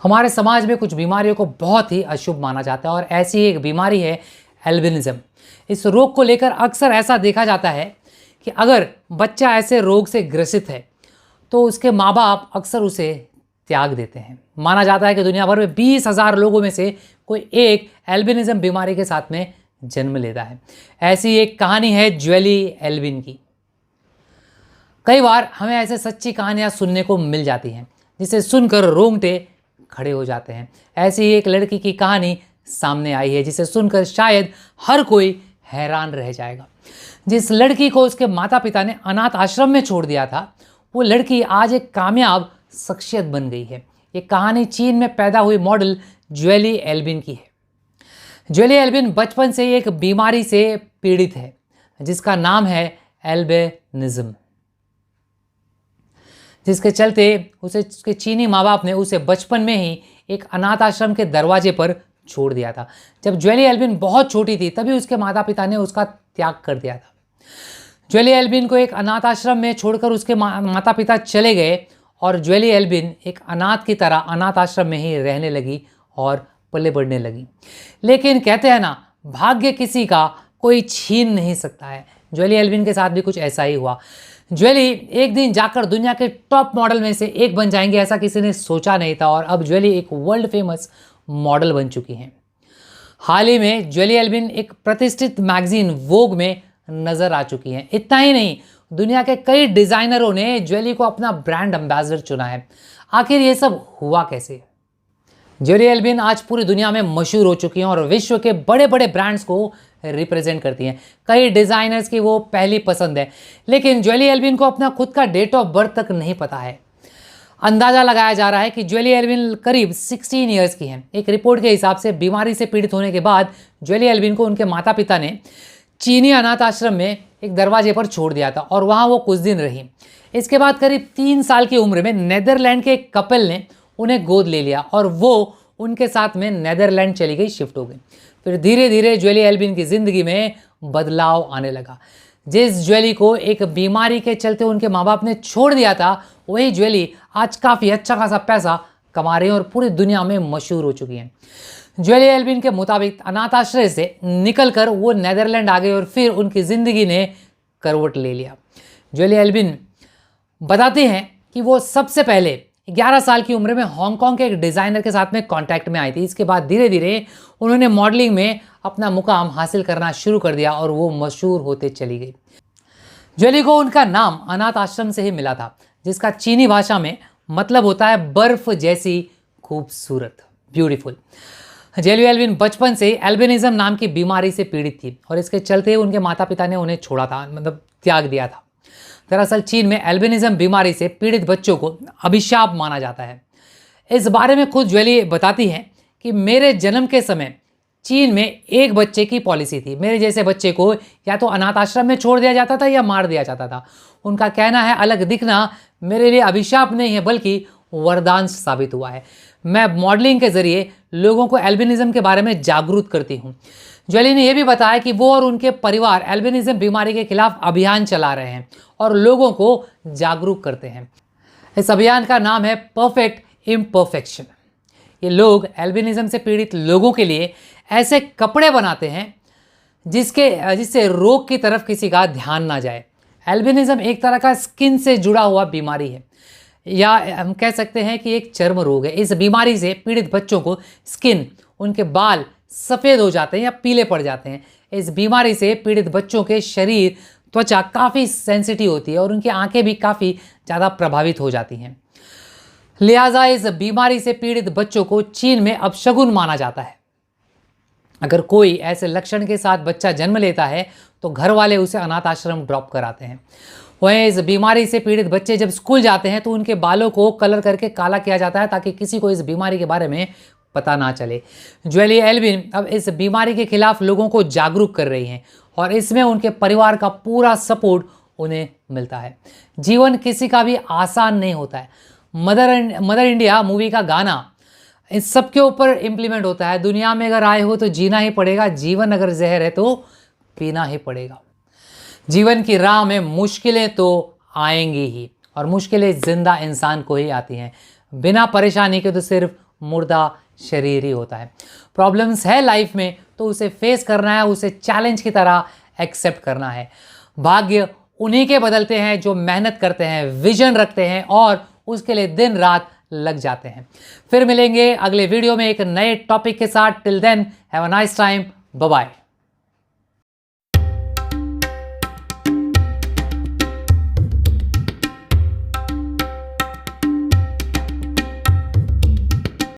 हमारे समाज में कुछ बीमारियों को बहुत ही अशुभ माना जाता है और ऐसी एक बीमारी है एल्बिनिज्म। इस रोग को लेकर अक्सर ऐसा देखा जाता है कि अगर बच्चा ऐसे रोग से ग्रसित है तो उसके माँ बाप अक्सर उसे त्याग देते हैं। माना जाता है कि दुनिया भर में 20,000 लोगों में से कोई एक एल्बिनिज्म बीमारी के साथ में जन्म लेता है। ऐसी एक कहानी है ज्वेली एल्विन की। कई बार हमें ऐसे सच्ची कहानियां सुनने को मिल जाती हैं जिसे सुनकर रोंगटे खड़े हो जाते हैं। ऐसी ही एक लड़की की कहानी सामने आई है जिसे सुनकर शायद हर कोई हैरान रह जाएगा। जिस लड़की को उसके माता पिता ने अनाथ आश्रम में छोड़ दिया था, वो लड़की आज एक कामयाब शख्सियत बन गई है। ये कहानी चीन में पैदा हुई मॉडल ज्वेली एल्विन की है। ज्वेली एल्विन बचपन से ही एक बीमारी से पीड़ित है जिसका नाम है एल्बिनिज्म, जिसके चलते उसके चीनी माँ बाप ने उसे बचपन में ही एक अनाथ आश्रम के दरवाजे पर छोड़ दिया था। जब ज्वेली एल्विन बहुत छोटी थी तभी उसके माता पिता ने उसका त्याग कर दिया था। ज्वेली एल्विन को एक अनाथ आश्रम में छोड़कर उसके माता पिता चले गए और ज्वेली एल्विन एक अनाथ की तरह अनाथ आश्रम में ही रहने लगी और पले बढ़ने लगी। लेकिन कहते हैं ना, भाग्य किसी का कोई छीन नहीं सकता है। ज्वेली एल्विन के साथ भी कुछ ऐसा ही हुआ। ज्वेली एक दिन जाकर दुनिया के टॉप मॉडल में से एक बन जाएंगे, ऐसा किसी ने सोचा नहीं था और अब ज्वेली एक वर्ल्ड फेमस मॉडल बन चुकी हैं। हाल ही में ज्वेली एल्विन एक प्रतिष्ठित मैगजीन वोग में नजर आ चुकी हैं। इतना ही नहीं, दुनिया के कई डिजाइनरों ने ज्वेली को अपना ब्रांड एम्बेसडर चुना है। आखिर ये सब हुआ कैसे? ज्वेली एल्विन आज पूरी दुनिया में मशहूर हो चुकी हैं और विश्व के बड़े बड़े ब्रांड्स को रिप्रेजेंट करती हैं। कई डिजाइनर्स की वो पहली पसंद है। लेकिन ज्वेली एल्विन को अपना खुद का डेट ऑफ बर्थ तक नहीं पता है। अंदाजा लगाया जा रहा है कि ज्वेली एल्विन करीब 16 ईयर्स की हैं। एक रिपोर्ट के हिसाब से बीमारी से पीड़ित होने के बाद ज्वेली एल्विन को उनके माता पिता ने चीनी अनाथ आश्रम में एक दरवाजे पर छोड़ दिया था और वहाँ वो कुछ दिन रही। इसके बाद करीब 3 साल की उम्र में नेदरलैंड के एक कपल ने उन्हें गोद ले लिया और वो उनके साथ में नेदरलैंड चली गई, शिफ्ट हो गई। फिर धीरे धीरे ज्वेली एल्विन की ज़िंदगी में बदलाव आने लगा। जिस ज्वेली को एक बीमारी के चलते उनके माँ बाप ने छोड़ दिया था, वही ज्वेली आज काफ़ी अच्छा खासा पैसा कमा रही है और पूरी दुनिया में मशहूर हो चुकी हैं। ज्वेली एल्विन के मुताबिक अनाथ आश्रय से निकलकर वो नेदरलैंड आ गई और फिर उनकी ज़िंदगी ने करवट ले लिया। ज्वेली एल्विन बताती हैं कि वो सबसे पहले 11 साल की उम्र में हांगकांग के एक डिज़ाइनर के साथ में कांटेक्ट में आई थी। इसके बाद धीरे धीरे उन्होंने मॉडलिंग में अपना मुकाम हासिल करना शुरू कर दिया और वो मशहूर होते चली गई। ज्वेली को उनका नाम अनाथ आश्रम से ही मिला था, जिसका चीनी भाषा में मतलब होता है बर्फ जैसी खूबसूरत, ब्यूटीफुल। ज्वेली एल्विन बचपन से एल्बिनिज्म नाम की बीमारी से पीड़ित थी और इसके चलते उनके माता पिता ने उन्हें छोड़ा था, मतलब त्याग दिया था। दरअसल चीन में एल्बिनिज्म बीमारी से पीड़ित बच्चों को अभिशाप माना जाता है। इस बारे में खुद ज्वेली बताती हैं कि मेरे जन्म के समय चीन में एक बच्चे की पॉलिसी थी। मेरे जैसे बच्चे को या तो अनाथ आश्रम में छोड़ दिया जाता था या मार दिया जाता था। उनका कहना है अलग दिखना मेरे लिए अभिशाप नहीं है बल्कि वरदान साबित हुआ है। मैं मॉडलिंग के जरिए लोगों को एल्बिनिज्म के बारे में जागरूक करती हूँ। ज्वेली ने यह भी बताया कि वो और उनके परिवार एल्बिनिज्म बीमारी के खिलाफ अभियान चला रहे हैं और लोगों को जागरूक करते हैं। इस अभियान का नाम है परफेक्ट इम्परफेक्शन। ये लोग एल्बिनिज्म से पीड़ित लोगों के लिए ऐसे कपड़े बनाते हैं जिससे रोग की तरफ किसी का ध्यान ना जाए। एल्बिनिज्म एक तरह का स्किन से जुड़ा हुआ बीमारी है, या हम कह सकते हैं कि एक चर्म रोग है। इस बीमारी से पीड़ित बच्चों को स्किन, उनके बाल सफ़ेद हो जाते हैं या पीले पड़ जाते हैं। इस बीमारी से पीड़ित बच्चों के शरीर, त्वचा काफ़ी सेंसिटिव होती है और उनकी आंखें भी काफ़ी ज़्यादा प्रभावित हो जाती हैं। लिहाजा इस बीमारी से पीड़ित बच्चों को चीन में अपशगुन माना जाता है। अगर कोई ऐसे लक्षण के साथ बच्चा जन्म लेता है तो घर वाले उसे अनाथ आश्रम ड्रॉप कराते हैं। वहीं इस बीमारी से पीड़ित बच्चे जब स्कूल जाते हैं तो उनके बालों को कलर करके काला किया जाता है ताकि किसी को इस बीमारी के बारे में पता ना चले। ज्वेली एल्विन अब इस बीमारी के खिलाफ लोगों को जागरूक कर रही हैं और इसमें उनके परिवार का पूरा सपोर्ट उन्हें मिलता है। जीवन किसी का भी आसान नहीं होता है। मदर इंडिया मूवी का गाना इस सब के ऊपर इम्प्लीमेंट होता है। दुनिया में अगर आए हो तो जीना ही पड़ेगा, जीवन अगर जहर है तो पीना ही पड़ेगा। जीवन की राह में मुश्किलें तो आएंगी ही और मुश्किलें जिंदा इंसान को ही आती हैं। बिना परेशानी के तो सिर्फ मुर्दा शरीर ही होता है। प्रॉब्लम्स है लाइफ में तो उसे फेस करना है, उसे चैलेंज की तरह एक्सेप्ट करना है। भाग्य उन्हीं के बदलते हैं जो मेहनत करते हैं, विजन रखते हैं और उसके लिए दिन रात लग जाते हैं। फिर मिलेंगे अगले वीडियो में एक नए टॉपिक के साथ। Till then have a nice time, bye bye.